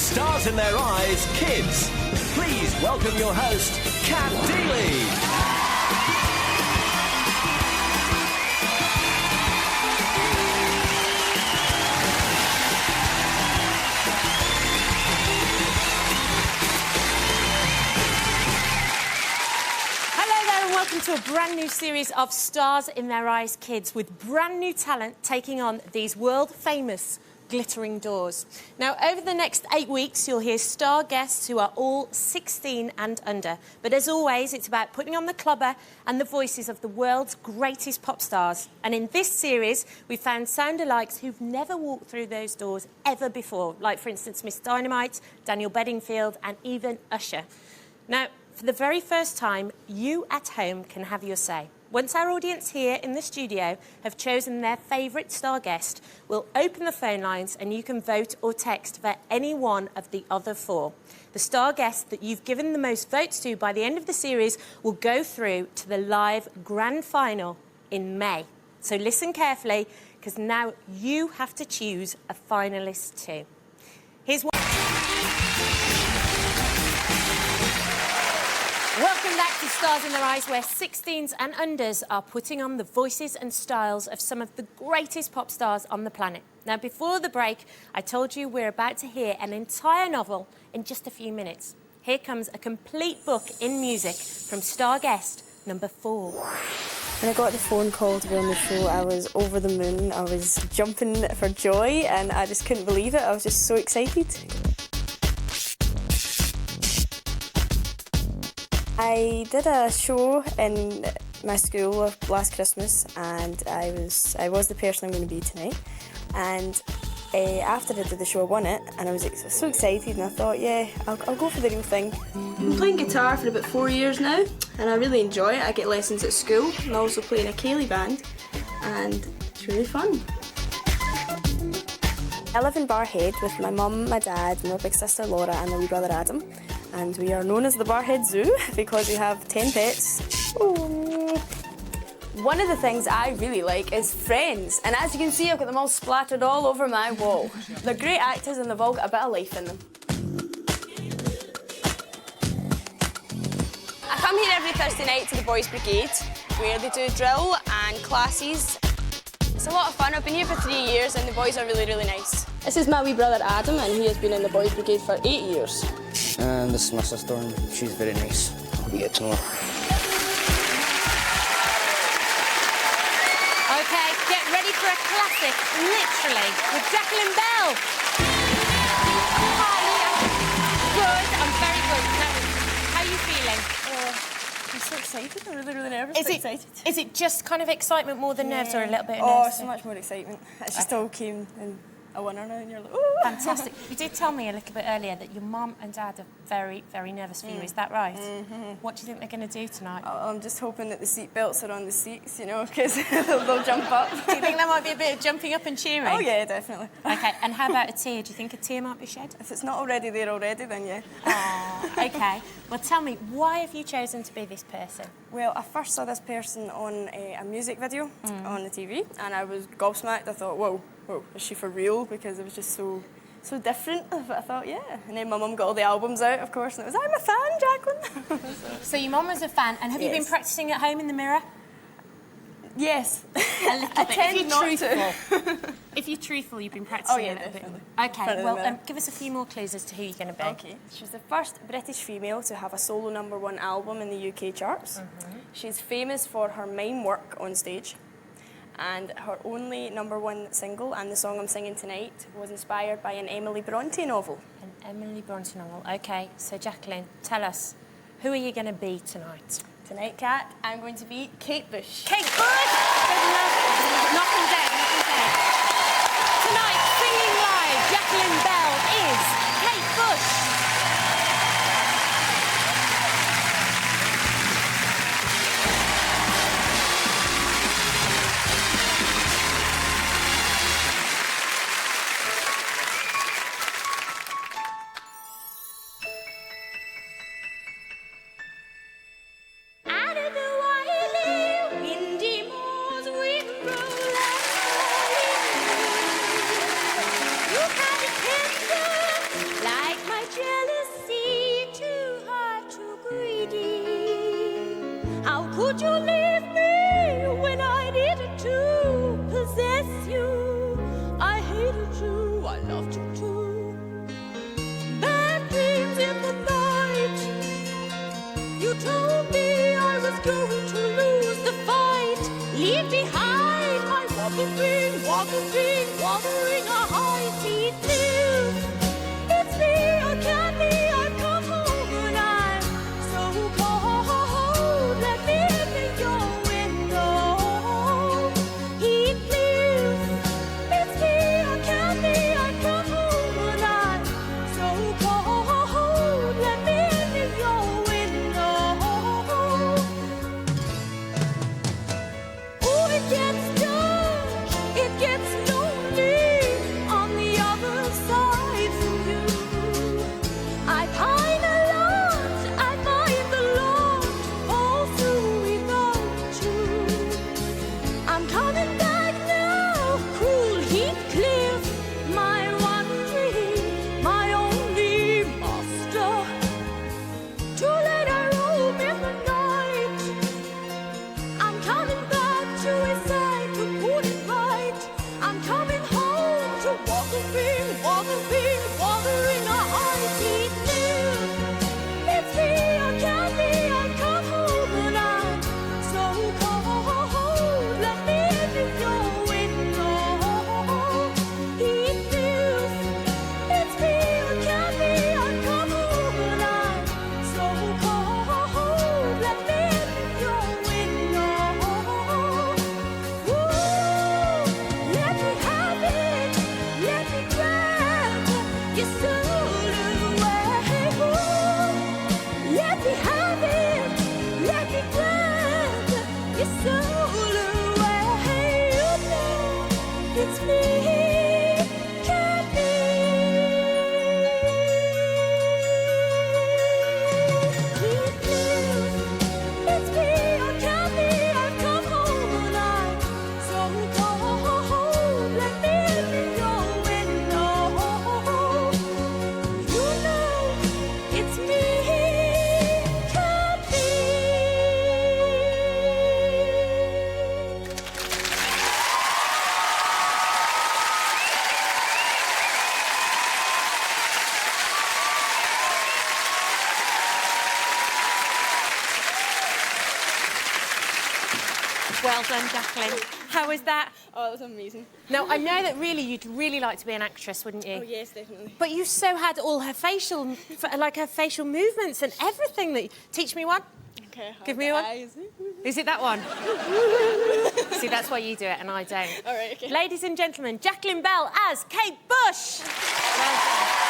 Stars in Their Eyes Kids. Please welcome your host, Kat Deely. Welcome to a brand new series of Stars in Their Eyes Kids with brand new talent taking on these world-famous glittering doors. Now, over the next 8 weeks, you'll hear star guests who are all 16 and under. But as always, it's about putting on the clubber and the voices of the world's greatest pop stars. And in this series, we found sound-alikes who've never walked through those doors ever before, like, for instance, Miss Dynamite, Daniel Bedingfield, and even Usher. Now, for the very first time, you at home can have your say. Once our audience here in the studio have chosen their favourite star guest, we'll open the phone lines and you can vote or text for any one of the other four. The star guest that you've given the most votes to by the end of the series will go through to the live grand final in May. So listen carefully, because now you have to choose a finalist too. Here's one. Welcome back to Stars in Their Eyes, where 16s and unders are putting on the voices and styles of some of the greatest pop stars on the planet. Now, before the break, I told you we're about to hear an entire novel in just a few minutes. Here comes a complete book in music from star guest number 4. When I got the phone call to be on the show, I was over the moon. I was jumping for joy and I just couldn't believe it. I was just so excited. I did a show in my school last Christmas and I was the person I'm going to be tonight. And after I did the show, I won it and I was so excited and I thought, yeah, I'll go for the real thing. I'm playing guitar for about 4 years now and I really enjoy it. I get lessons at school and I also play in a ceilidh band and it's really fun. I live in Barrhead with my mum, my dad, my big sister Laura and my wee brother Adam. And we are known as the Barrhead Zoo because we have 10 pets. Ooh. One of the things I really like is Friends, and as you can see, I've got them all splattered all over my wall. They're great actors and they've all got a bit of life in them. I come here every Thursday night to the Boys Brigade, where they do drill and classes. It's a lot of fun. I've been here for 3 years and the boys are really, really nice. This is my wee brother Adam and he has been in the Boys Brigade for 8 years. And this is my sister and she's very nice. We get to know her. OK, get ready for a classic, literally, with Jacqueline Bell. Hi, good, I'm very good. Now, how are you feeling? I'm so excited. I'm really, really nervous. Excited. Is it just kind of excitement more than nerves, or a little bit of nerves? nerves? Oh, so much more excitement. It just all came in a winner now and you're like, ooh. Fantastic. You did tell me a little bit earlier that your mum and dad are very, very nervous for you. Is that right? Mm-hmm. What do you think they're going to do tonight? I'm just hoping that the seat belts are on the seats, you know, because they'll jump up. Do you think there might be a bit of jumping up and cheering? Oh, yeah, definitely. OK, and how about a tear? Do you think a tear might be shed? If it's not already there already, then yeah. Oh, OK. Well, tell me, why have you chosen to be this person? Well, I first saw this person on a music video on the TV, and I was gobsmacked. I thought, whoa, is she for real? Because it was just so different. But I thought, yeah. And then my mum got all the albums out, of course, and it was, I'm a fan, Jacqueline. So your mum was a fan, and have you been practising at home in the mirror? Yes. A little bit. If you're truthful. If you're truthful, you've been practising a little definitely. bit. OK, well, give us a few more clues as to who you're going to be. OK. She's the first British female to have a solo #1 album in the UK charts. She's famous for her mime work on stage. And her only #1 single, and the song I'm singing tonight, was inspired by an Emily Bronte novel. An Emily Bronte novel. OK, so Jacqueline, tell us, who are you going to be tonight? Tonight, Kat, I'm going to be Kate Bush. Kate Bush! Knock 'em dead, knock 'em dead. Tonight, singing live, Jacqueline Bell is Kate Bush. Out of the wily, windy moors, wind roll How could you leave me when I needed to possess you? I hated you, I loved you too. Bad dreams in the night. You told me I was going to lose the fight. Leave behind my wandering a high-seas live. It's me, I can't be, I've come home and I'm so cold. Let me in your window. Heat live. It's me, I can't be, I've come home and I'm so cold. Let me in your window. Oh, it gets dark, it gets lonely on the other side from you. I pine a lot, I mind the lot, all through without you. I'm coming back now, cruel Heathcliff, my one dream, my only master. Too late I roam in the night. I'm coming back to his side to put it right. I'm coming home to wandering a high-seas live. It's me, I can't be, I've come home and I'm so cold. Let me in your window. Heat live. It's me, I can't be, I've come home and I'm so cold. Let me in your window. Ooh, let me have it, let me grab your soul away. Ooh, let me have it, let me grab your soul away. You know it's me, can't be. It's me, I can't be, I've come home and I'm so cold. Let me in your window. You know it's me, can't be. Well done, Jacqueline. How was that? Oh, that was amazing. Now, I know that really you'd really like to be an actress, wouldn't you? Oh, yes, definitely. But you so had all her facial movements and everything. That teach me one. Okay, Give me one. eyes. Is it that one? See, that's why you do it and I don't. All right, okay. Ladies and gentlemen, Jacqueline Bell as Kate Bush. Well done.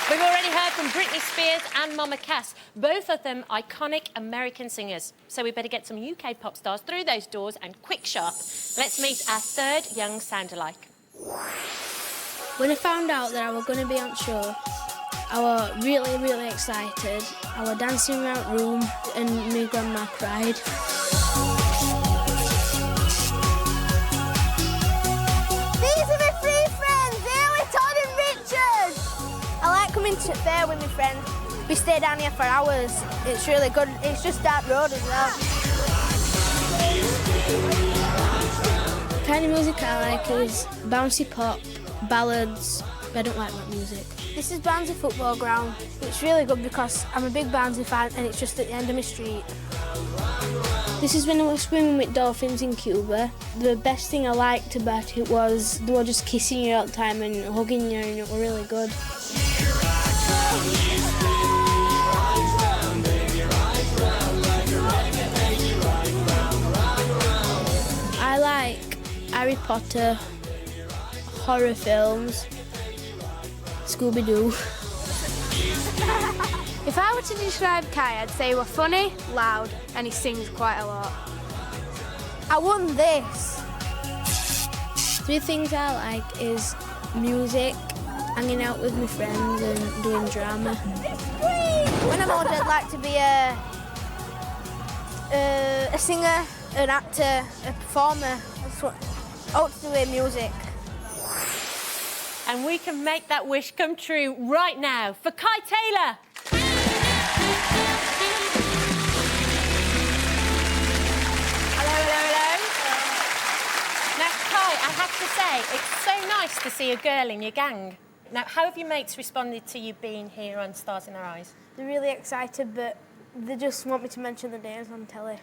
We've already heard from Britney Spears and Mama Cass, both of them iconic American singers. So we better get some UK pop stars through those doors and quick sharp. Let's meet our third young sound-alike. When I found out that I was going to be on show, I was really, really excited. I was dancing around the room and my grandma cried. These are my three friends, Haley, Todd and Richard. I like coming to fair with my friends. We stay down here for hours. It's really good. It's just that road as well. The kind of music I like is bouncy pop, ballads. I don't like rap music. This is Barnsley Football Ground. It's really good because I'm a big Barnsley fan and it's just at the end of my street. This is when I was swimming with dolphins in Cuba. The best thing I liked about it was they were just kissing you all the time and hugging you, and it was really good. I like Harry Potter, horror films, Scooby-Doo. If I were to describe Kai, I'd say we're funny, loud, and he sings quite a lot. I won this. Three things I like is music, hanging out with my friends and doing drama. When I'm older, I'd like to be a singer, an actor, a performer. That's what I want to do with music. And we can make that wish come true right now for Kai Taylor. Now, Kai, I have to say, it's so nice to see a girl in your gang. Now, how have your mates responded to you being here on Stars in Their Eyes? They're really excited, but they just want me to mention the names on telly.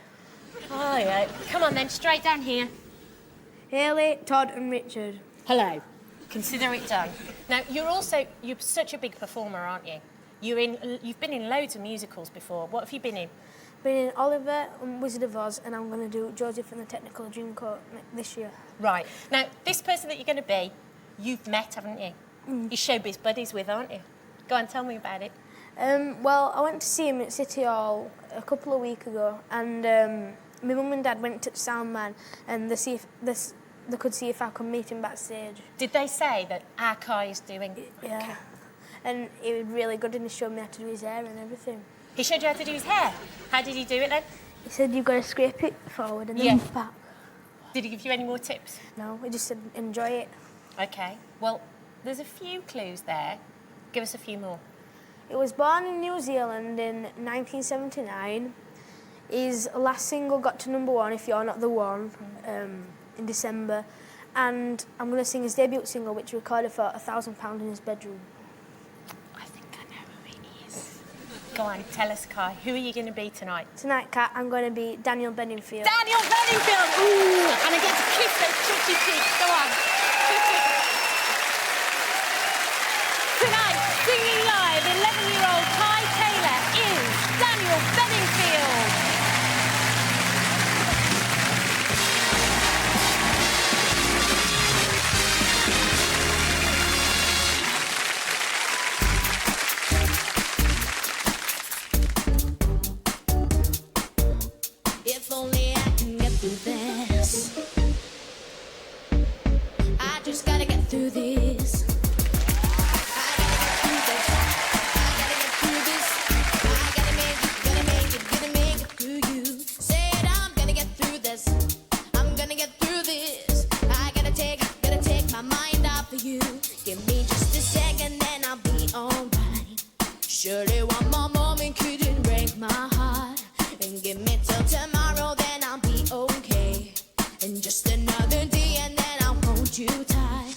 Oh, yeah. Come on, then, straight down here. Hayley, Todd and Richard. Hello. Consider it done. Now, you're such a big performer, aren't you? You've been in loads of musicals before. What have you been in? Been in Oliver and Wizard of Oz, and I'm going to do Joseph and the Technicolor Dreamcoat this year. Right. Now, this person that you're going to be, you've met, haven't you? You're showbiz buddies with, aren't you? Go on, tell me about it. Well, I went to see him at City Hall a couple of weeks ago, and my mum and dad went to the sound man, and they could see if I could meet him backstage. Did they say that our Kai is doing? Yeah. Okay. And he was really good, and he showed me how to do his hair and everything. He showed you how to do his hair? How did he do it then? He said you've got to scrape it forward and then back. Did he give you any more tips? No, he just said enjoy it. Okay. Well, there's a few clues there. Give us a few more. He was born in New Zealand in 1979. His last single got to #1, If You're Not the One, in December. And I'm going to sing his debut single, which he recorded for £1,000 in his bedroom. I think I know who it is. Go on, tell us, Kai. Who are you going to be tonight? Tonight, Kat, I'm going to be Daniel Bedingfield. Daniel Bedingfield! Ooh! And I get to kiss those pretty cheeks. Go on. Tonight, singing live, 11-year-old Kai Taylor is Daniel Bedingfield. If only I can get through this. I just gotta get through this. Give me just a second, then I'll be alright. Surely one more moment couldn't break my heart. And give me till tomorrow, then I'll be okay. And just another day, and then I'll hold you tight.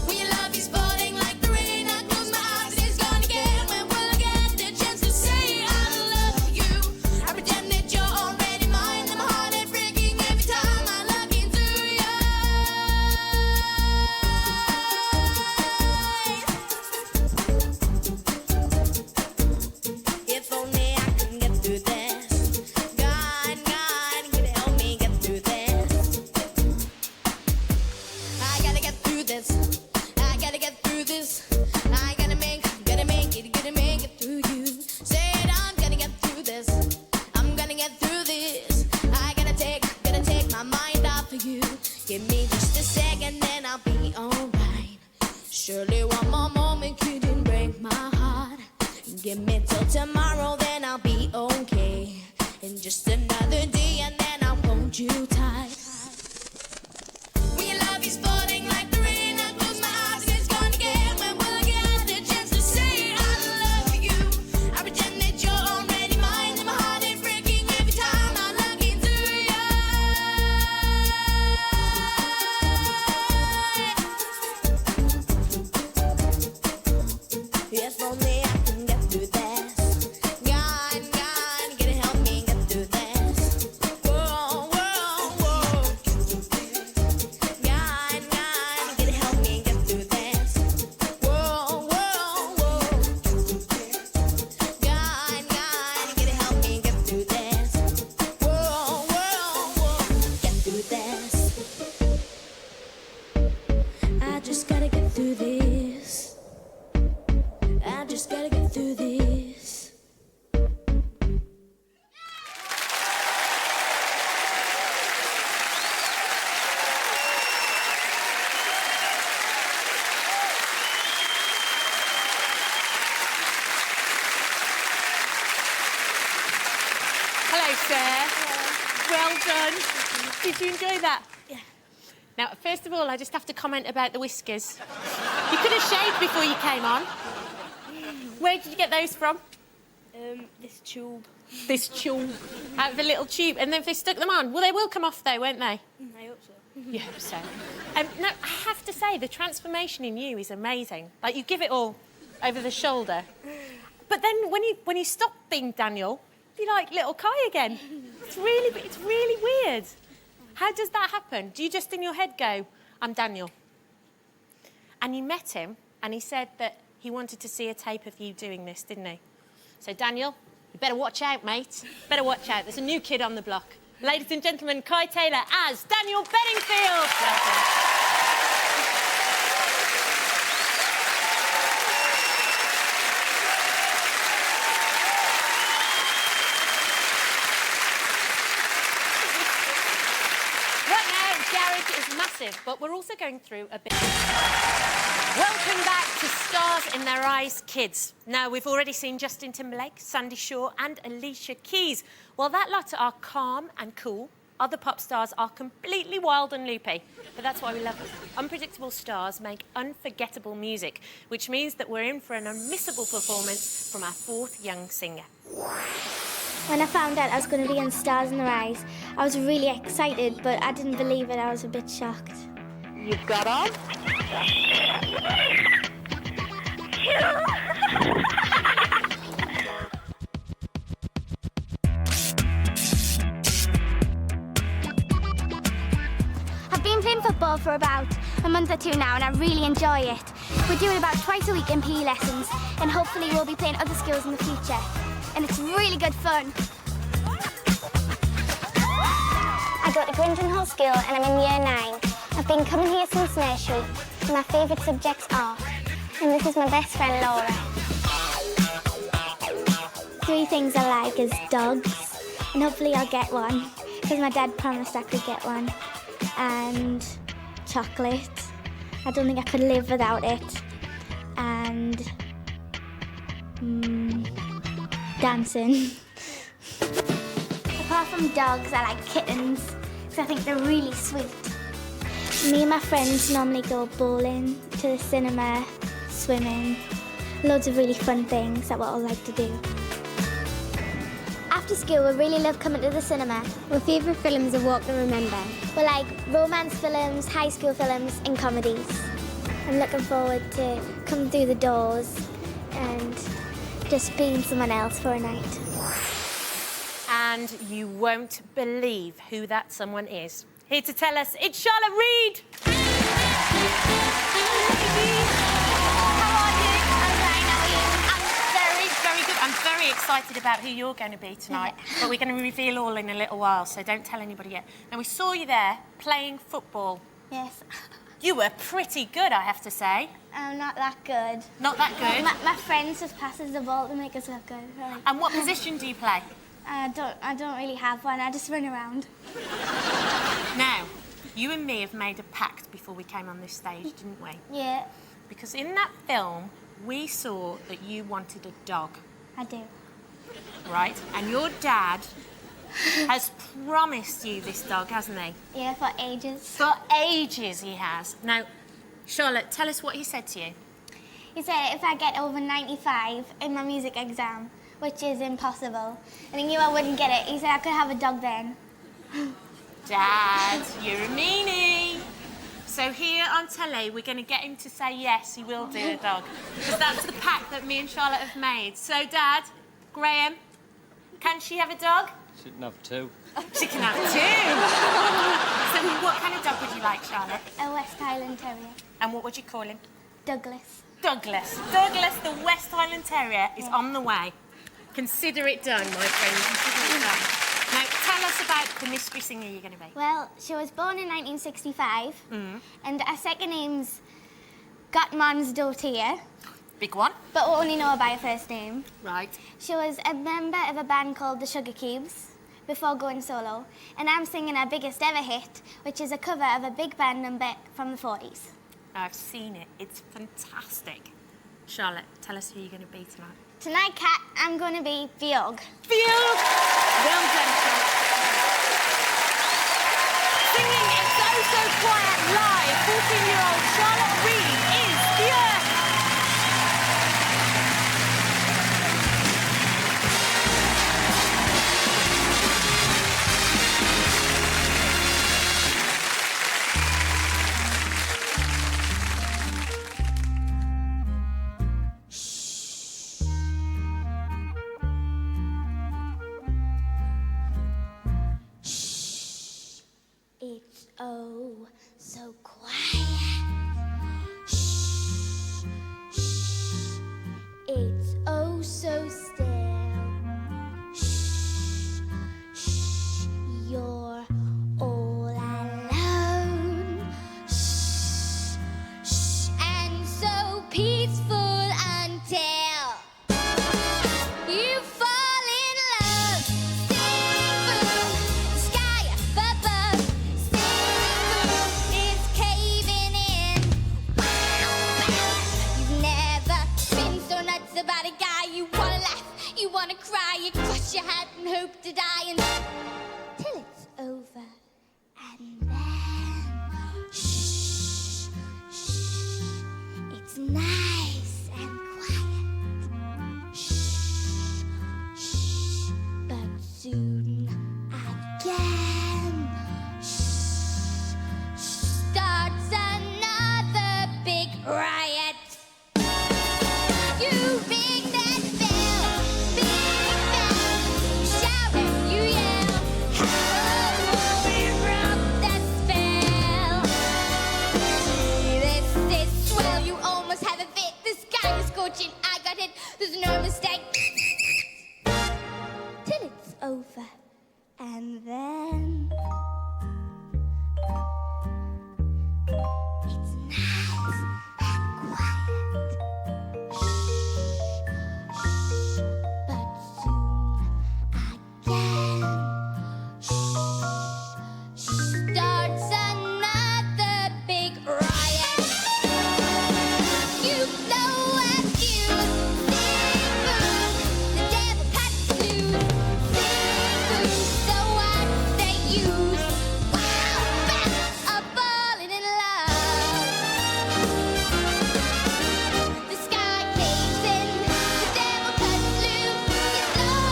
When your love is falling like the rain, I close my eyes and it's gone again. When will I get the chance to say I love you? I pretend that you're already mine, and my heart is breaking every time I look into your eyes. If only I can get through this. God, could help me get through this. I gotta get through this. I gotta get through this. I gotta make it through you. Said I'm gonna get through this. I'm gonna get through this. I gotta take my mind off of you. Give me just a second, then I'll be alright. Surely one more moment couldn't break my heart. Give me till tomorrow, then I'll be okay. And just another day, and then I'll hold you tight. When your love is falling like the rain, I close my eyes and it's gone again. When will I get the chance to say I love you? I pretend that you're already mine, and my heart is breaking every time I look into your eyes. If only I can get through this. God, can you help me get through this? Whoa, whoa, whoa. God, can you help me get through this? Whoa, whoa, whoa. God, can you help me get through this? Whoa, whoa, whoa. Get through this. I just gotta get through this. I just gotta get through this. Hello, sir. Well done. Did you enjoy that? Yeah. Now, first of all, I just have to comment about the whiskers. You could have shaved before you came on. Where did you get those from? This tube. This tube. Out of a little tube. And then they stuck them on. Well, they will come off, though, won't they? I hope so. You hope so. Now, I have to say, the transformation in you is amazing. Like, you give it all over the shoulder. But then when you stop being Daniel, you're like little Kai again. It's really weird. How does that happen? Do you just in your head go, I'm Daniel? And you met him, and he said that he wanted to see a tape of you doing this, didn't he? So, Daniel, you better watch out, mate. Better watch out. There's a new kid on the block. Ladies and gentlemen, Kai Taylor as Daniel Bedingfield. Right now, Garage is massive, but we're also going through a bit... Welcome back to Stars in Their Eyes Kids. Now, we've already seen Justin Timberlake, Sandy Shaw and Alicia Keys. While that lot are calm and cool, other pop stars are completely wild and loopy. But that's why we love them. Unpredictable stars make unforgettable music, which means that we're in for an unmissable performance from our fourth young singer. When I found out I was going to be on Stars in Their Eyes, I was really excited, but I didn't believe it. I was a bit shocked. You've got on? I've been playing football for about a month or two now, and I really enjoy it. We do it about twice a week in PE lessons, and hopefully we'll be playing other schools in the future. And it's really good fun. I go to Grindon Hall School and I'm in Year 9. I've been coming here since nursery. My favourite subject's art. And this is my best friend, Laura. 3 things I like is dogs, and hopefully I'll get one, because my dad promised I could get one. And chocolate. I don't think I could live without it. And dancing. Apart from dogs, I like kittens, because I think they're really sweet. Me and my friends normally go bowling, to the cinema, swimming. Loads of really fun things that we all like to do. After school, we really love coming to the cinema. My favourite films are Walk and Remember. We like romance films, high school films and comedies. I'm looking forward to coming through the doors and just being someone else for a night. And you won't believe who that someone is. Here to tell us, it's Charlotte Reed! How are you? I'm fine, how are you? Very good. I'm very excited about who you're going to be tonight, but we're going to reveal all in a little while, so don't tell anybody yet. Now, we saw you there playing football. Yes. You were pretty good, I have to say. I'm not that good. Not that good? My friends just passes the ball to make us look good. Right? And what position do you play? I don't really have one. I just run around. Now, you and me have made a pact before we came on this stage, didn't we? Yeah, Because in that film, we saw that you wanted a dog, I do. right? And your dad has promised you this dog, hasn't he? Yeah, for ages. For ages he has. Now, Charlotte, tell us what he said to you. He said if I get over 95 in my music exam, which is impossible, and he knew I wouldn't get it, he said I could have a dog then. Dad, you're a meanie. So here on telly, we're going to get him to say yes, he will do a dog. Because that's the pact that me and Charlotte have made. So, Dad, Graham, can she have a dog? She can have 2. She can have 2. So what kind of dog would you like, Charlotte? A West Highland Terrier. And what would you call him? Douglas. Douglas. Douglas, the West Highland Terrier, is on the way. Consider it done, my friend. Consider it done. Now, tell us about the mystery singer you're going to be. Well, she was born in 1965, and her second name's Gatmans Dorothea, Big one. but we only know her by her first name. Right. She was a member of a band called the Sugar Cubes before going solo, and I'm singing her biggest ever hit, which is a cover of a big band number from the 40s. I've seen it. It's fantastic. Charlotte, tell us who you're going to be tonight. Tonight, Kat, I'm going to be Bjorg. Bjorg! Well done, Charlotte. Singing is so quiet live 14-year-old Charlotte Reed is Björk. It's oh so quiet. Shh, shh. It's oh so still. Shh, shh. You're all alone. Shh, shh. And so peaceful until you fall in love. Sing boom, the sky up above. It's caving in. You've never been so nuts about a guy. You wanna laugh, you wanna cry, you cross your heart and hope to die until it's over. And then shh, shh. It's nice and quiet. Shh, shh. But soon again. Shh, starts another big riot. You ring that bell, big bell. You shout and you yell. How we broke that spell. This is swell. You almost have a fit. The sky is scorching. I got it. There's no mistake. Till it's over, and then it's nice and quiet. Shh, shh. But soon again, shh, starts another big riot. You blow a fuse, sing boom, the devil cuts loose. Sing boom, so what they use. Wow, bats are falling in love. The sky caves in, the devil cuts loose. You blow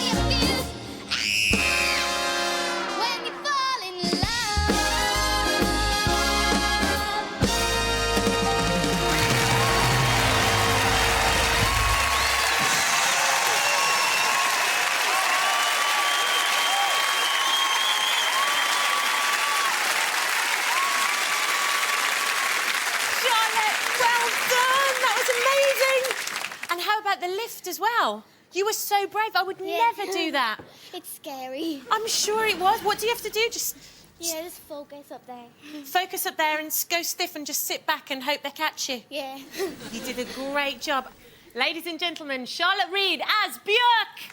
your fuse. When you fall in love. Charlotte, well done. That was amazing. And how about the lift as well? You were so brave. I would never do that. It's scary. I'm sure it was. What do you have to do? Just Yeah, just focus up there. focus up there and go stiff and just sit back and hope they catch you. Yeah. You did a great job. Ladies and gentlemen, Charlotte Reed as Björk.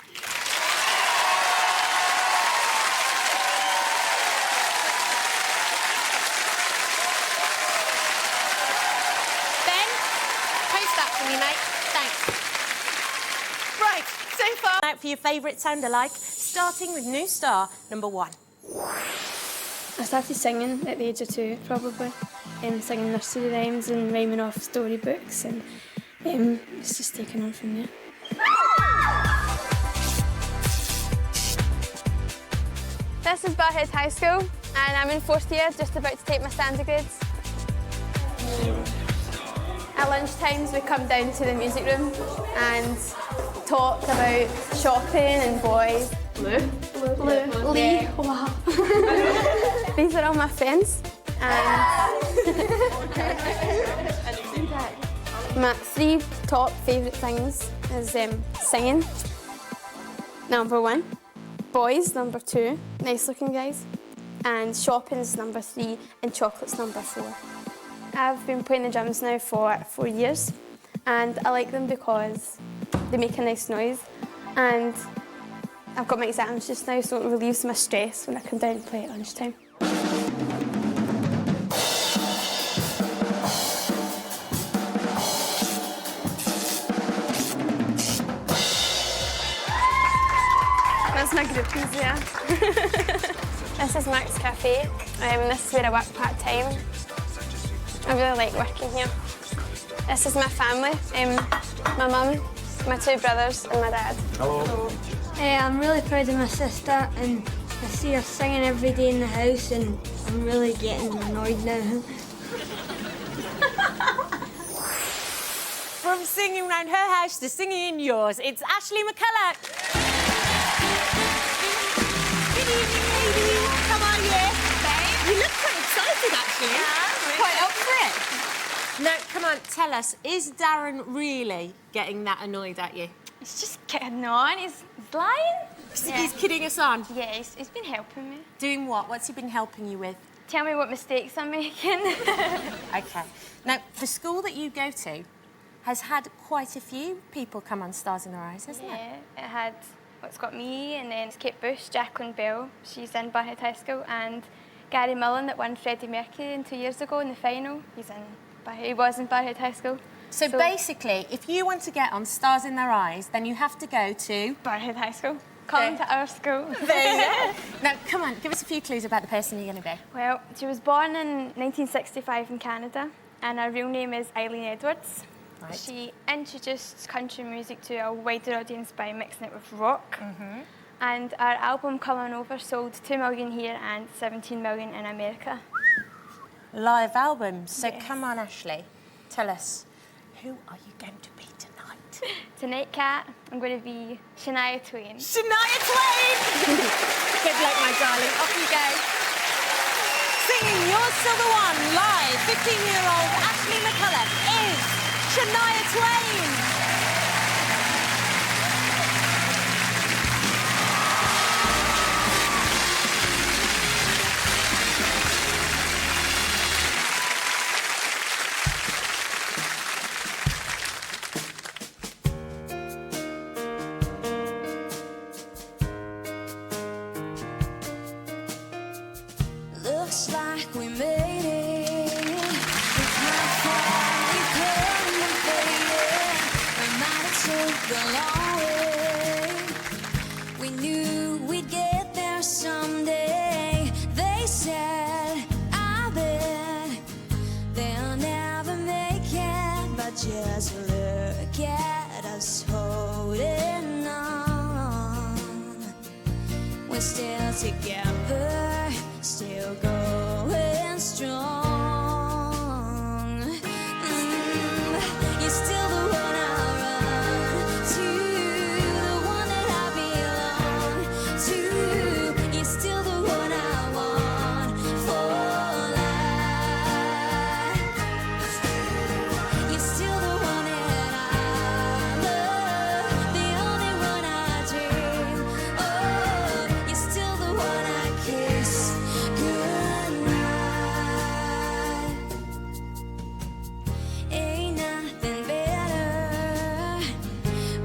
Ben, post that for me, mate. Thanks. Right, so far out for your favourite sound-alike, starting with new star number 1. I started singing at the age of 2, probably, singing nursery rhymes and rhyming off storybooks, and it's just taken on from there. This is Barhead High School, and I'm in 4th year, just about to take my standard grades. At lunchtimes, we come down to the music room and talk about shopping and boys. Lee. Wow. These are all my friends, and my 3 top favourite things is singing, number 1, boys, number 2, nice looking guys, and shopping's number 3, and chocolate's number 4. I've been playing the drums now for 4 years, and I like them because they make a nice noise, and I've got my exams just now, so it relieves my stress when I come down and play at lunchtime. That's my groupies, yeah. This is Max Cafe. This is where I work part-time. I really like working here. This is my family. My mum, my 2 brothers and my dad. Hello. I'm really proud of my sister, and I see her singing every day in the house, and I'm really getting annoyed now. From singing around her house to singing in yours, it's Ashley McCulloch. Good evening, ladies. How are you? Babe. You look quite excited, actually. Yeah, Quite up for it. Now, come on, tell us, is Darren really getting that annoyed at you? He's just kidding on. He's lying. He's kidding us on? Yeah, he's been helping me. Doing what? What's he been helping you with? Tell me what mistakes I'm making. OK. Now, the school that you go to has had quite a few people come on Stars in Their Eyes, hasn't it? Yeah, it had, it's got me, and then it's Kate Bush, Jacqueline Bell, she's in Barhead High School, and Gary Millen that won Freddie Mercury 2 years ago in the final. He was in Barhead High School. So basically, if you want to get on Stars in Their Eyes, then you have to go to... Barhead High School. Come to our school. There you go. Now, come on, give us a few clues about the person you're going to be. Well, she was born in 1965 in Canada, and her real name is Eileen Edwards. Right. She introduced country music to a wider audience by mixing it with rock. And our album, Coming Over, sold 2 million here and 17 million in America. Live albums. So Yes. come on, Ashley, tell us, who are you going to be tonight? Tonight, Kat, I'm going to be Shania Twain. Shania Twain! Good luck, my darling. Off you go. Singing You're Still the One live, 15-year-old Ashley McCulloch is Shania Twain. Looks like we made it. Look how far we've come and faded. We might have took a long way. We knew we'd get there someday. They said, I bet they'll never make it. But just look at us holding on. We're still together, still going strong. You're still the one I run to, the one that I belong to. You're still the one I want for life. You're still the one that I love, the only one I dream of. You're still the one I kiss goodnight. Ain't nothing better.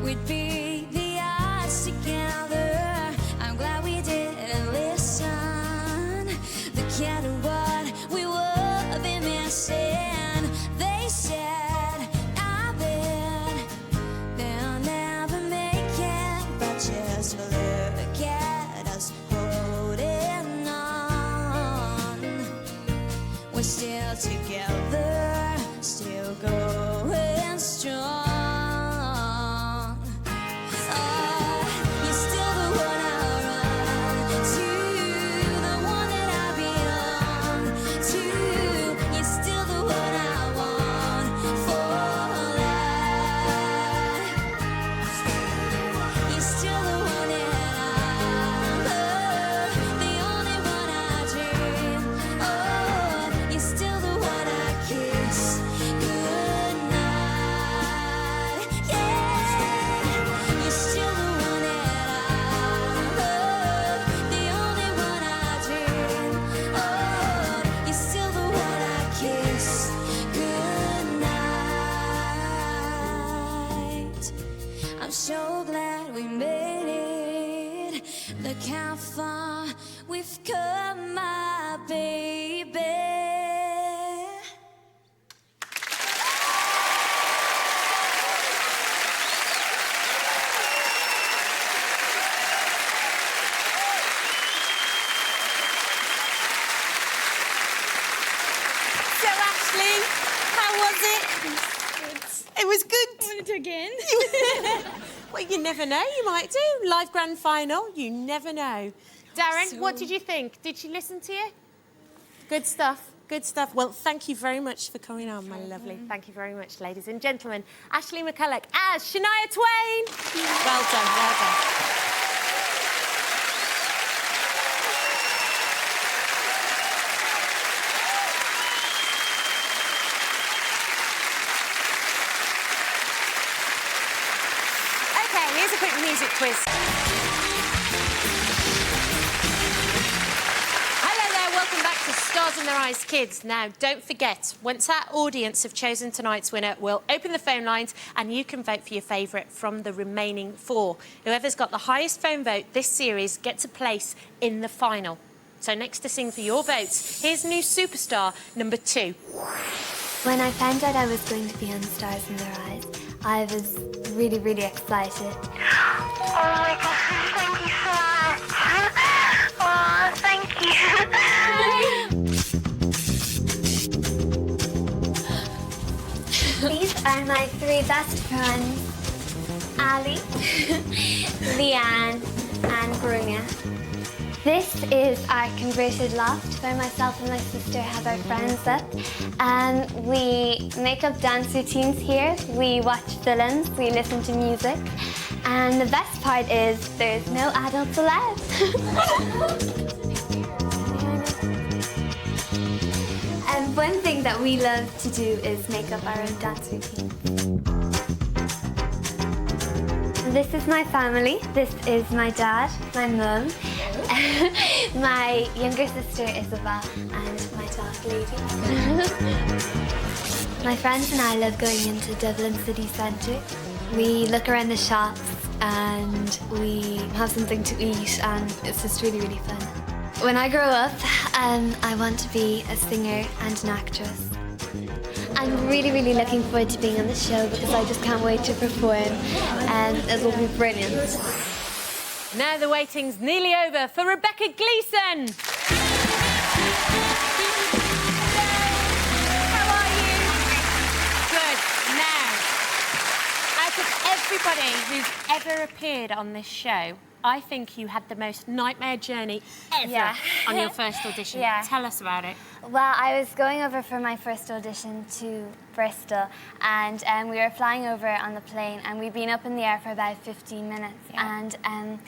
We'd beat the odds together. I'm glad we didn't listen. Look at what we would be missing. They said, I bet they'll never make it. But just look at us holding on. We're still together, still going strong. You're still the one I run to, the one that I belong to. You're still the one I want for life. You're still the one that I love, the only one I dream of. You're still the one I kiss goodnight. Yeah, you're still the one that I love, the only one I dream of. You're still the one I kiss goodnight. I'm so glad we made it. Look how far we've come, my baby. How was it? It was good. I want to do again. Well, you never know. You might do. Live grand final. You never know. Darren, what did you think? Did she listen to you? Good stuff. Good stuff. Well, thank you very much for coming on, my lovely. Thank you very much, ladies and gentlemen. Ashley McCulloch as Shania Twain. Well done, well done. OK, here's a quick music quiz. Welcome back to Stars in Their Eyes Kids. Now, don't forget, once our audience have chosen tonight's winner, we'll open the phone lines and you can vote for your favourite from the remaining 4. Whoever's got the highest phone vote this series gets a place in the final. So next to sing for your votes, here's new superstar number 2. When I found out I was going to be on Stars in Their Eyes, I was really, really excited. Oh my gosh, thank you so much. Oh, thank you. These are my 3 best friends, Ali, Leanne, and Bruna. This is our converted loft where myself and my sister have our friends up. We make up dance routines here, we watch films, we listen to music. And the best part is there's no adults allowed. And one thing that we love to do is make up our own dance routine. This is my family. This is my dad, my mum, my younger sister Isabel, and my dog Lady. My friends and I love going into Dublin city centre. We look around the shops and we have something to eat, and it's just really, really fun. When I grow up, I want to be a singer and an actress. I'm really, really looking forward to being on the show because I just can't wait to perform, and it will be brilliant. Now the waiting's nearly over for Rebecca Gleeson. How are you? Good. Now, out of everybody who's ever appeared on this show, I think you had the most nightmare journey ever on your first audition. Tell us about it. Well, I was going over for my first audition to Bristol, and we were flying over on the plane, and we'd been up in the air for about 15 minutes. And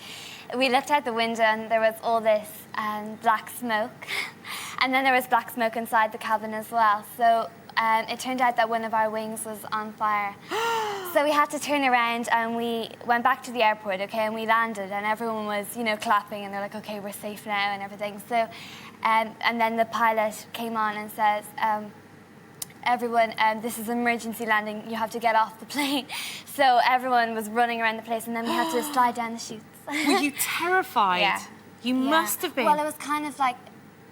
we looked out the window, and there was all this black smoke. And then there was black smoke inside the cabin as well. So it turned out that one of our wings was on fire. So we had to turn around and we went back to the airport, okay, and we landed and everyone was, you know, clapping and they're like, okay, we're safe now and everything. So, and then the pilot came on and says, everyone, this is an emergency landing, you have to get off the plane. So everyone was running around the place and then we had to slide down the chutes. Were you terrified? Yeah. You must have been. Well, it was kind of like,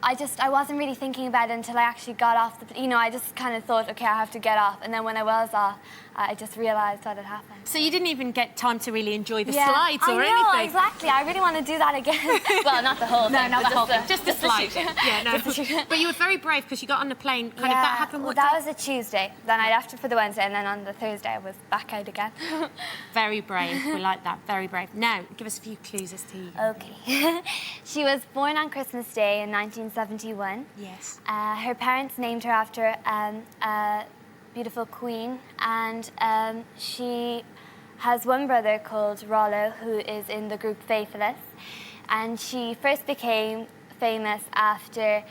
I wasn't really thinking about it until I actually got off the, you know, I just kind of thought, okay, I have to get off. And then when I was off, I just realised what had happened. So you didn't even get time to really enjoy the slides or anything? I know, exactly. I really want to do that again. Well, not the whole thing. No, not the whole thing. Just the slide. Yeah, no. But you were very brave because you got on the plane. Kind of that happened. Well, that was a Tuesday. Then I left it for the Wednesday, and then on the Thursday I was back out again. Very brave. We like that. Very brave. Now, give us a few clues as to you. Okay. She was born on Christmas Day in 1971. Yes. Her parents named her after a beautiful queen, and she has one brother called Rollo who is in the group Faithless, and she first became famous after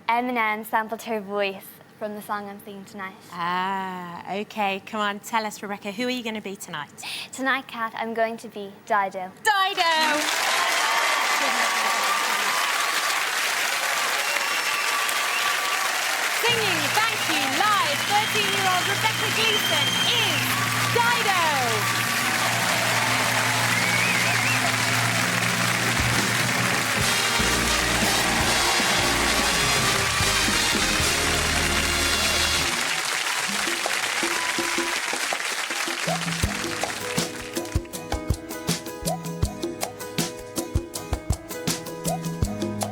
Eminem sampled her voice from the song I'm singing tonight. Ah, okay. Come on, tell us, Rebecca, who are you going to be tonight? Tonight, Kat, I'm going to be Dido. Dido! Singing Thank You live, 13-year-old Rebecca Gleeson is Dido.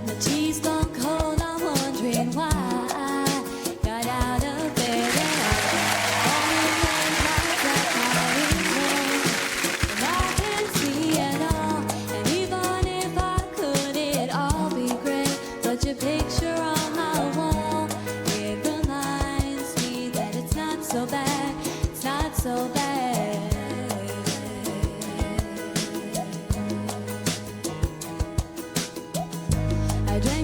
The tea's gone cold, I'm wondering why I got out of bed and I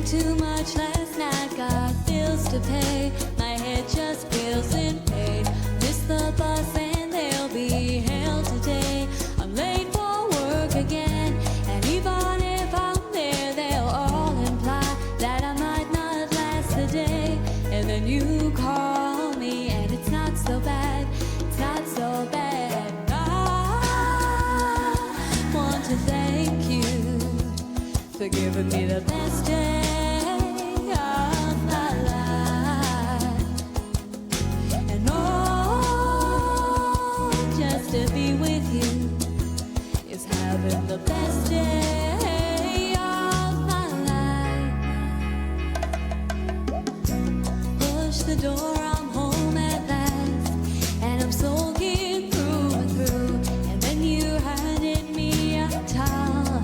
drank too much last night, got bills to pay. My head just feels in pain. Missed the bus and there'll be hell today. I'm late for work again, and even if I'm there, they'll all imply that I might not last the day. And then you call me, and it's not so bad, it's not so bad. I want to thank you for giving me the best day of my life. And oh, just to be with you is having the best day of my life. Push the door, I'm home at last, and I'm soaking through and through. And then you handed me a towel,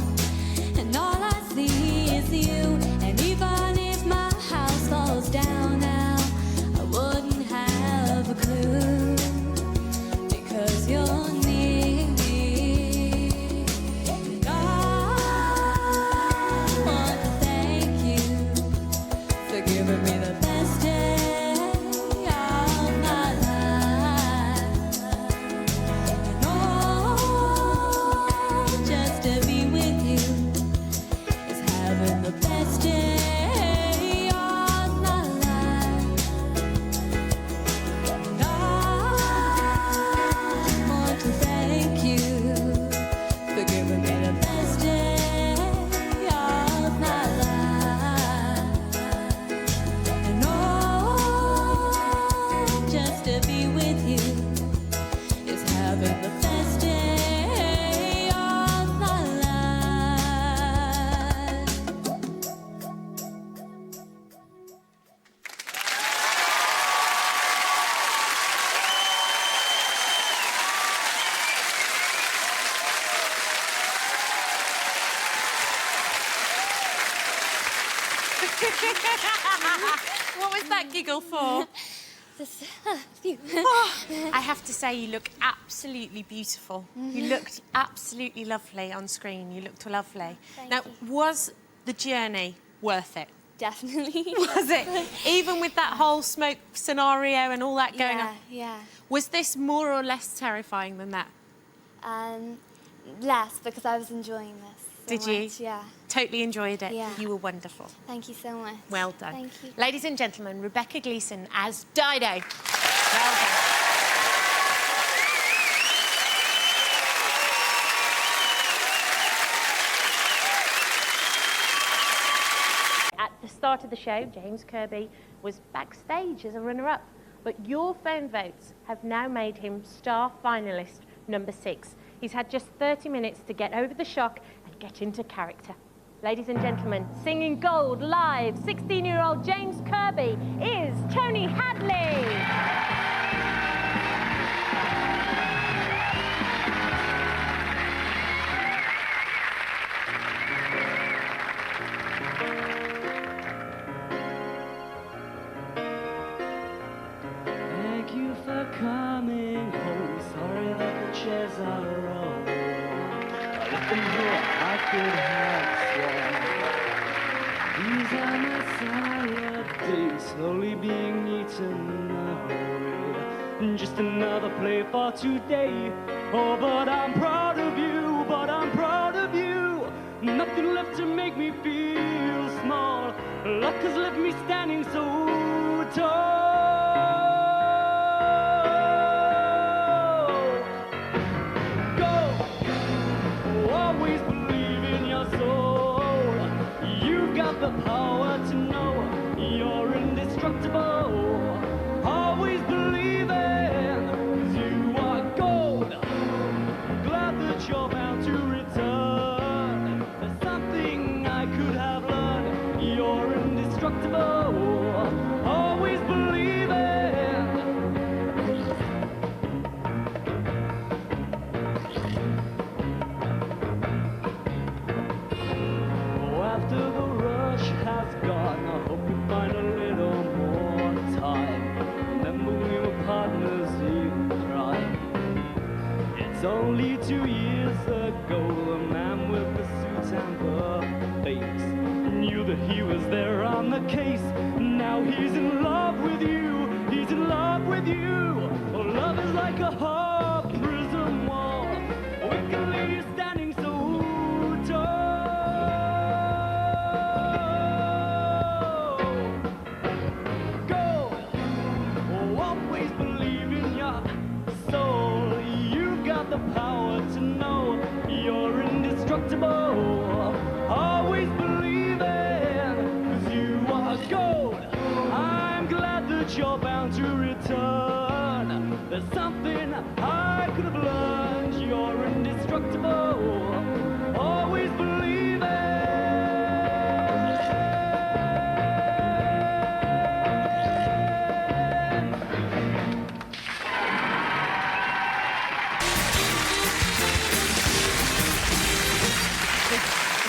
and all I see is you. And even if my house falls down now, I wouldn't have a clue, because you're near me. And I want to thank you for giving me the best day of my life. And oh, just to be with you is having the best day of my life. And I want to thank you for giving me the best day of my life. And oh, just to be with you is having the best day of my life. What was that giggle for? I have to say, you look absolutely beautiful. You looked absolutely lovely on screen. You looked lovely. Now, was the journey worth it? Definitely. Was it? Even with that whole smoke scenario and all that going on? Yeah. Was this more or less terrifying than that? Less, because I was enjoying this so Did you? much, yeah. Totally enjoyed it. Yeah. You were wonderful. Thank you so much. Well done. Thank you. Ladies and gentlemen, Rebecca Gleeson as Dido. Well done. At the start of the show, James Kirby was backstage as a runner-up, but your phone votes have now made him star finalist number 6. He's had just 30 minutes to get over the shock and get into character. Ladies and gentlemen, singing gold live, 16-year-old James Kirby is Tony Hadley. Thank you for coming home. Sorry that the chairs are all warm. If them here I could have some. These are my tired days, slowly being eaten away. Just another play for today. Oh, but I'm proud of you, but I'm proud of you. Nothing left to make me feel small. Luck has left me standing so tall. Always believe in your soul. You've got the power to know you're indestructible. Always believe in, 'cause you are gold. Glad that you're bound to return. There's something I could have learned. You're indestructible. Always believe in. After the rush has gone, I hope you find a little more time. Remember we were partners in crime. It's only 2 years ago, the man with the suit and the face knew he was there on the case. Now he's in love with you, he's in love with you. Oh, love is like a hard prison wall, wickedly standing so tall. Go, always believe in your soul. You've got the power to know you're indestructible. Always believe it, 'cause you are gold. I'm glad that you're bound to return. There's something I could have learned. You're indestructible. Always believe it.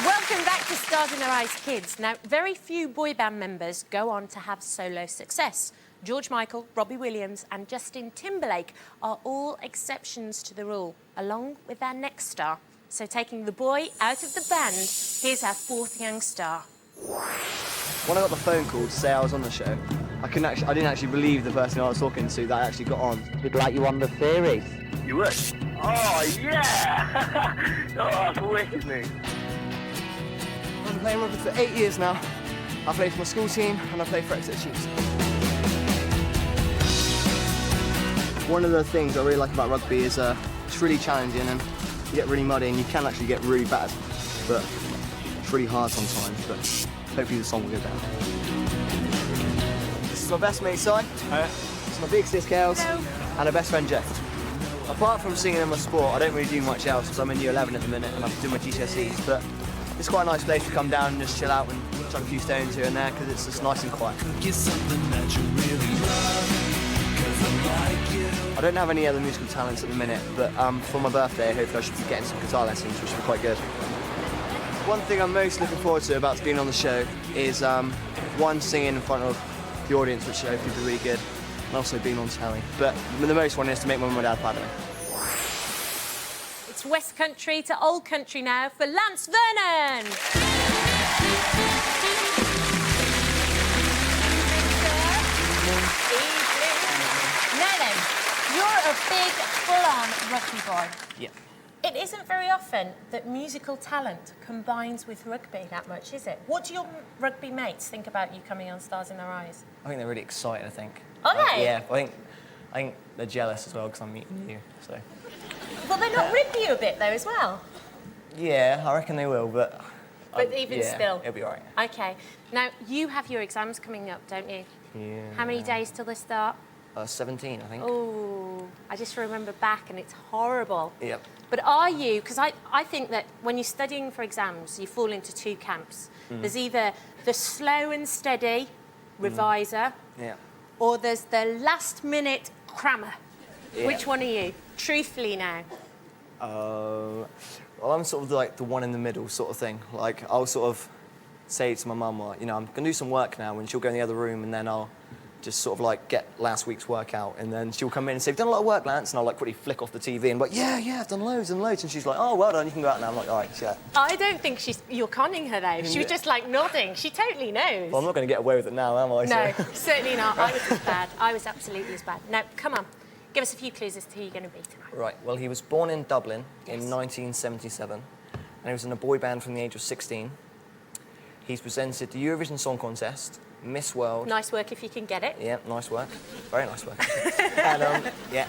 Welcome back to Stars in Their Eyes Kids. Now, very few boy band members go on to have solo success. George Michael, Robbie Williams and Justin Timberlake are all exceptions to the rule, along with our next star. So taking the boy out of the band, here's our fourth young star. When I got the phone call to say I was on the show, I didn't actually believe the person I was talking to that I actually got on. We'd like you on the series. You would? Oh, yeah! Oh, that's wicked news. I've been playing rugby for 8 years now. I play for my school team and I play for Exeter Chiefs. One of the things I really like about rugby is it's really challenging and you get really muddy and you can actually get really bad, but it's really hard sometimes, but hopefully the song will go down. This is my best mate, Si. This is my big sis, Kels, and her best friend, Jeff. Apart from singing and my sport, I don't really do much else because I'm in year 11 at the minute and I'm doing my GCSEs, but it's quite a nice place to come down and just chill out and chuck a few stones here and there because it's just nice and quiet. I don't have any other musical talents at the minute, but for my birthday, hopefully I should be getting some guitar lessons, which will be quite good. One thing I'm most looking forward to about being on the show is one, singing in front of the audience, which hopefully will be really good, and also being on telly. But the most one is to make my mum and dad proud of me. It's West Country to Old Country now for Lance Vernon. Now then, you're a big, full-on rugby boy. Yeah. It isn't very often that musical talent combines with rugby that much, is it? What do your rugby mates think about you coming on Stars in Their Eyes? I think they're really excited, I think. Are they? Yeah, I think they're jealous as well because I'm meeting you, so. Will they not rip you a bit, though, as well? Yeah, I reckon they will, but... But even still? It'll be all right. OK. Now, you have your exams coming up, don't you? Yeah. How many days till they start? 17, I think. Oh, I just remember back and it's horrible. Yep. But are you, because I think that when you're studying for exams, you fall into two camps. There's either the slow and steady reviser, Yeah. or there's the last-minute crammer. Yeah. Which one are you? Truthfully now. Well, I'm sort of like the one in the middle sort of thing. Like, I'll sort of say to my mum, like, you know, I'm going to do some work now, and she'll go in the other room, and then I'll just sort of like get last week's work out, and then she'll come in and say, "You've done a lot of work, Lance," and I'll like quickly flick off the TV and be like, yeah, I've done loads and loads, and she's like, "Oh, well done, you can go out now." I'm like, all right, yeah. I don't think you're conning her, though. She was just like nodding. She totally knows. Well, I'm not going to get away with it now, am I? No, So. certainly not. I was as bad. I was absolutely as bad. Now, come on. Give us a few clues as to who you're going to be tonight. Right, well, he was born in Dublin in 1977, and he was in a boy band from the age of 16. He's presented the Eurovision Song Contest, Miss World. Nice work if you can get it. Yeah, nice work. Very nice work.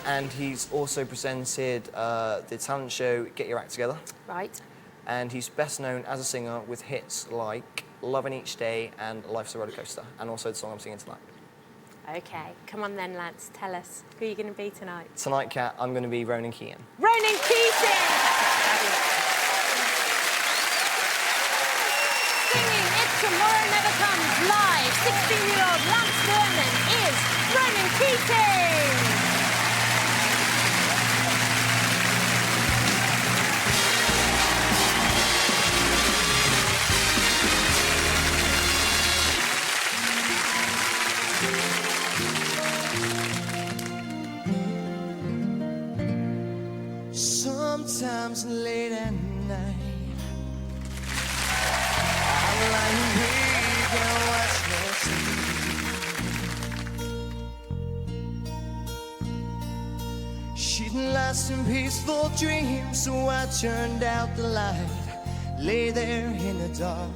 and he's also presented the talent show Get Your Act Together. Right. And he's best known as a singer with hits like Lovin' Each Day and Life's a Roller Coaster, and also the song I'm singing tonight. OK, come on then, Lance. Tell us who you're going to be tonight. Tonight, Kat, I'm going to be Ronan Keating. Ronan Keating! Singing If Tomorrow Never Comes live, 16-year-old Lance Vernon is Ronan Keating! Sometimes late at night, I'm lying chasing peaceful dreams, so I turned out the light, lay there in the dark.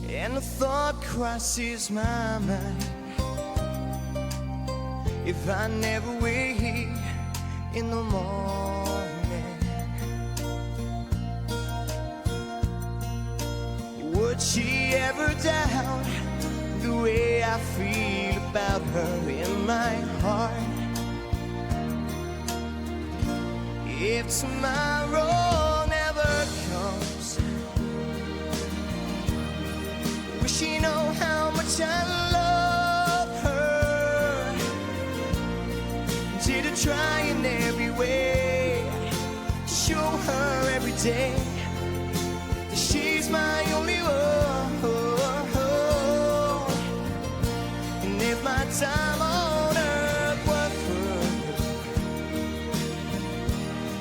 And the thought crosses my mind, if I never wake in the morning, would she ever doubt the way I feel about her in my heart? If tomorrow never comes, will she know how much I love her? Did I try in every way to show her every day that she's my only one? And if my time on earth was through,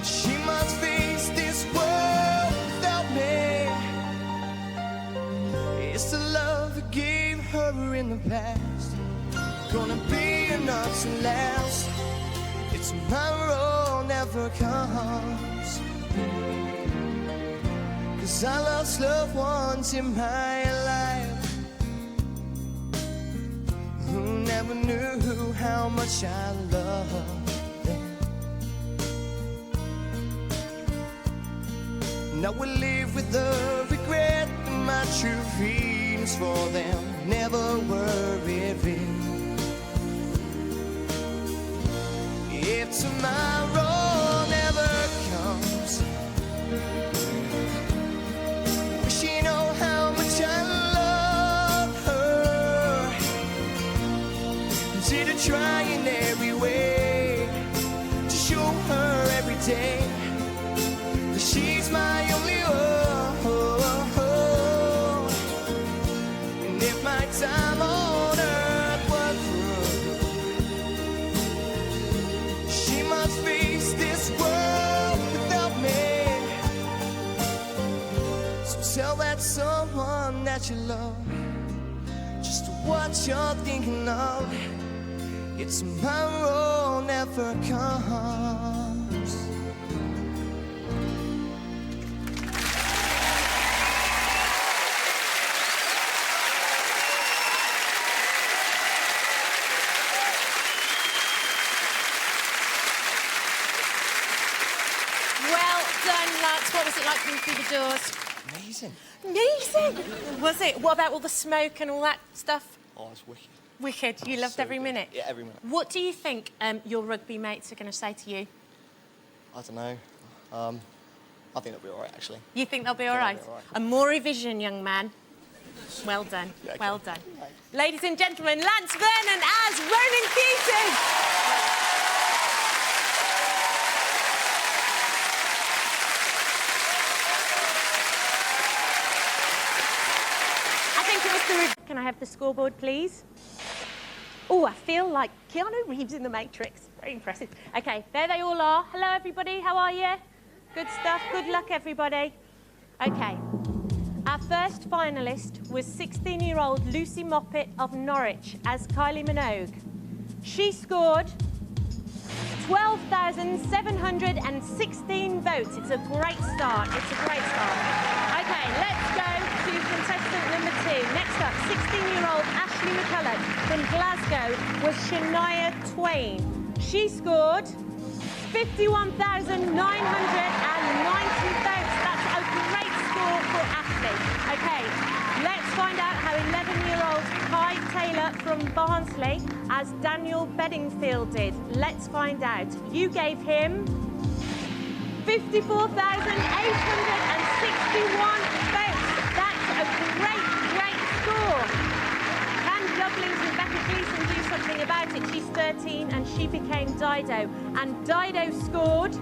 she must face this world without me. It's the love I gave her in the past, gonna be enough to last if tomorrow never comes. 'Cause I lost loved ones in my life who never knew how much I loved them. Now we live with the regret that my true feelings for them never were revealed. If tomorrow never comes, will she know how much I love her? Did I try in every way to show her every day that she's my only one? And if my time on earth was through, she must face this world without me. So tell that someone that you love just what you're thinking of. If tomorrow never comes. Well done, lads. What was it like coming through the doors? Amazing. Amazing. Was it? What about all the smoke and all that stuff? Oh, it's wicked. Wicked. You loved every minute? Yeah, every minute. What do you think your rugby mates are going to say to you? I don't know. I think they'll be all right, actually. You think they'll be all right? A more revision, young man. Well done. Yeah, okay. Well done. Ladies and gentlemen, Lance Vernon as Ronan Keating. Can I have the scoreboard, please? Oh, I feel like Keanu Reeves in The Matrix. Very impressive. OK, there they all are. Hello, everybody. How are you? Good stuff. Good luck, everybody. OK. Our first finalist was 16-year-old Lucy Moppet of Norwich as Kylie Minogue. She scored 12,716 votes. It's a great start. It's a great start. OK, let's go to contestant number 2. Next up, 16-year-old Ashley McCulloch from Glasgow was Shania Twain. She scored 51,990 votes. That's a great score for Ashley. OK, let's find out how 11-year-old Kai Taylor from Barnsley as Daniel Bedingfield did. Let's find out. You gave him 54,861 votes. That's a great, great score. Can Doublings and Becca Gleeson do something about it? She's 13 and she became Dido. And Dido scored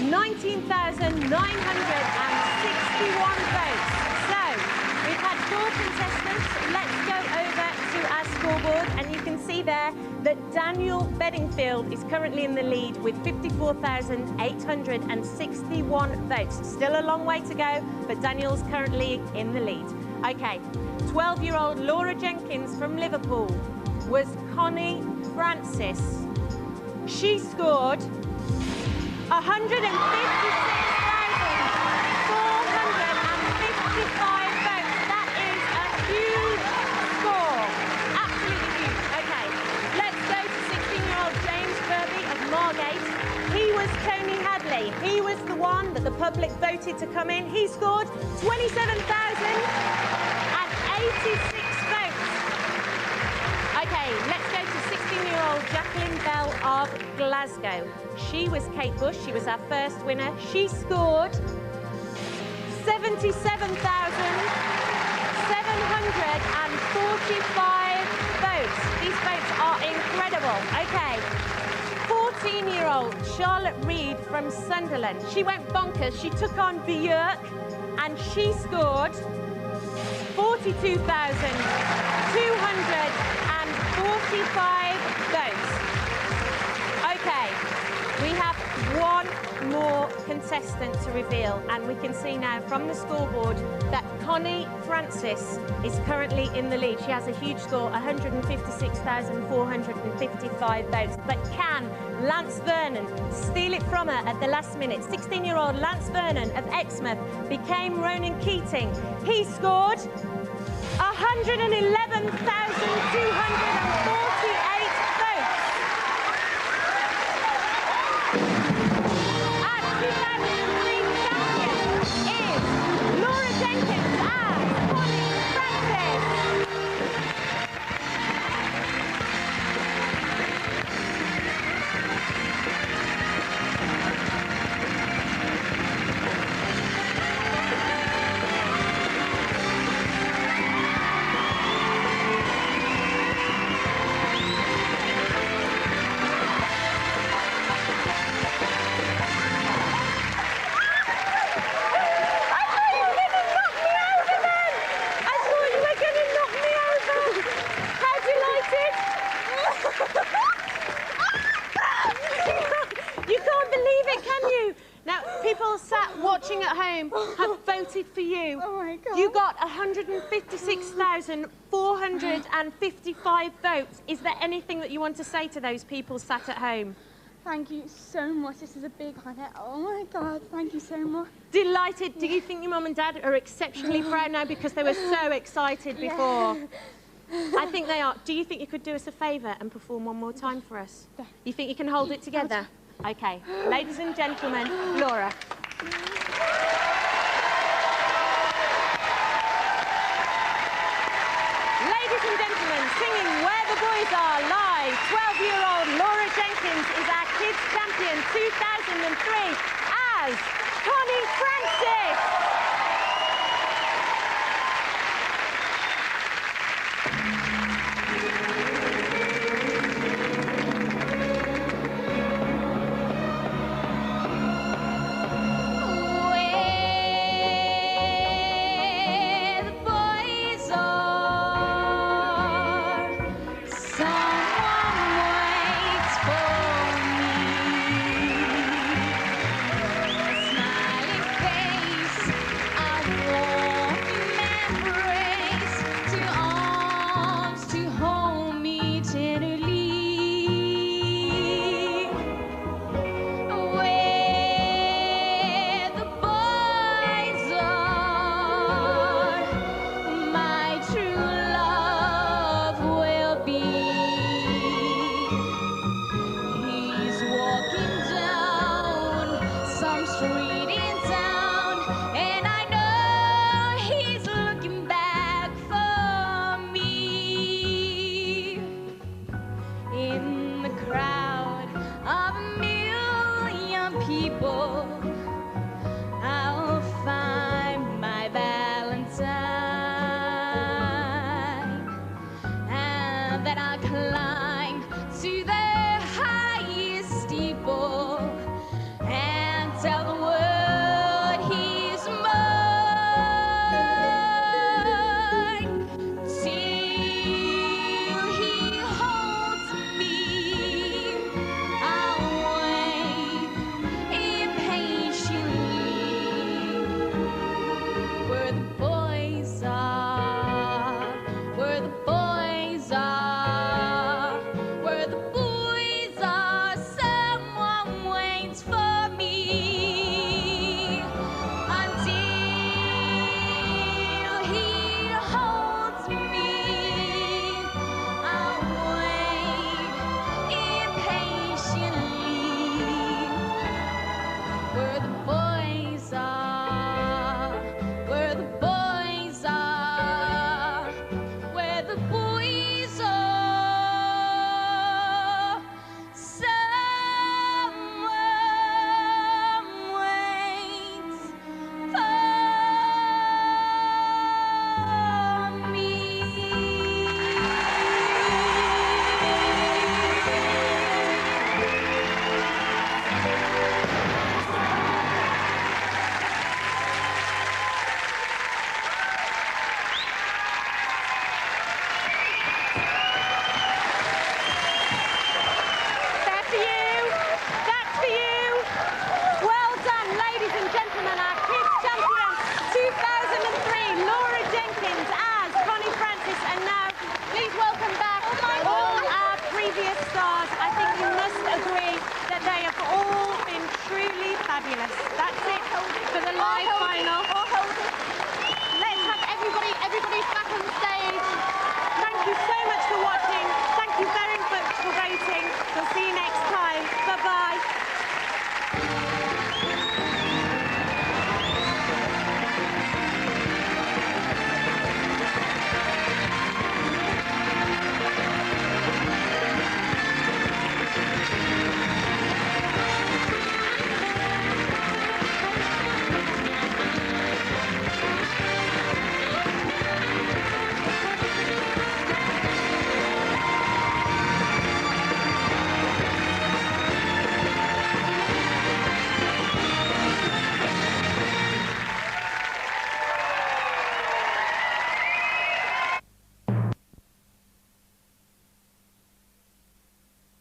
19,961 votes. So, we've had 4 contestants. Let's go over to our scoreboard and you can see there that Daniel Bedingfield is currently in the lead with 54,861 votes. Still a long way to go, but Daniel's currently in the lead. OK, 12-year-old Laura Jenkins from Liverpool was Connie Francis. She scored 156,455 votes. That is a huge score. Absolutely huge. Okay, let's go to 16-year-old James Kirby of Margate. He was Tony Hadley. He was the one that the public voted to come in. He scored 27,086 votes. Okay, let's go to 16-year-old Jacqueline Bell of Glasgow. She was Kate Bush. She was our first winner. She scored 77,745 votes. These votes are incredible. Okay. 14-year-old Charlotte Reed from Sunderland. She went bonkers. She took on Björk and she scored 42,245 votes. Okay, we have one more contestant to reveal, and we can see now from the scoreboard that Connie Francis is currently in the lead. She has a huge score, 156,455 votes. But can Lance Vernon steal it from her at the last minute? 16-year-old Lance Vernon of Exmouth became Ronan Keating. He scored 111,248 votes. Our 2003 champion is Laura Jenkins and Connie Francis. Watching at home have voted for you. Oh my God. You got 156,455 votes. Is there anything that you want to say to those people sat at home? Thank you so much. This is a big honour. Oh my God, thank you so much. Delighted. Do you think your mum and dad are exceptionally proud now because they were so excited before? I think they are. Do you think you could do us a favour and perform one more time for us? You think you can hold it together? Okay. Ladies and gentlemen, Laura. Ladies and gentlemen, singing Where the Boys Are live, 12-year-old Laura Jenkins is our Kids Champion 2003 as Connie